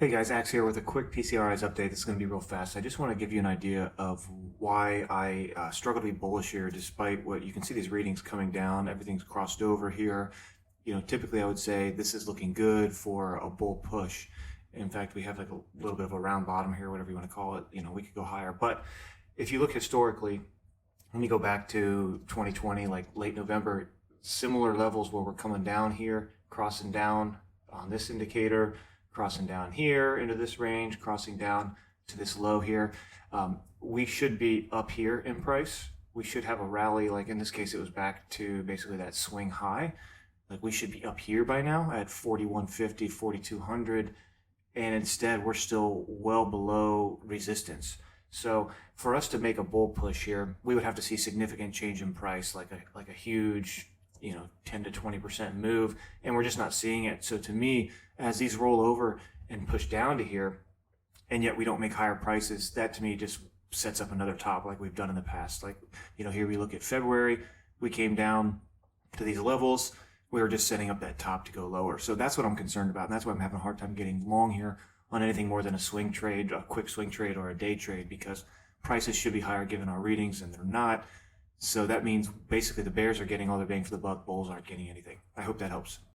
Hey guys, Axe here with a quick PCRI's update that's going to be real fast. I just want to give you an idea of why I struggle to be bullish here despite what you can see these readings coming down. Everything's crossed over here. Typically I would say this is looking good for a bull push. In fact, we have like a little bit of a round bottom here, whatever you want to call it. We could go higher. But if you look historically, let me go back to 2020, like late November, similar levels where we're coming down here, crossing down on this indicator, crossing down here into this range, crossing down to this low here. We should be up here in price. We should have a rally, like in this case, it was back to basically that swing high. Like we should be up here by now at 4150, 4200. And instead we're still well below resistance. So for us to make a bull push here, we would have to see significant change in price, like a huge 10 to 20% move, and we're just not seeing it. So to me, as these roll over and push down to here, and yet we don't make higher prices, that to me just sets up another top like we've done in the past. Like, here we look at February, we came down to these levels, we were just setting up that top to go lower. So that's what I'm concerned about, and that's why I'm having a hard time getting long here on anything more than a swing trade, a quick swing trade, or a day trade, because prices should be higher given our readings, and they're not. So that means basically the bears are getting all their bang for the buck, bulls aren't getting anything. I hope that helps.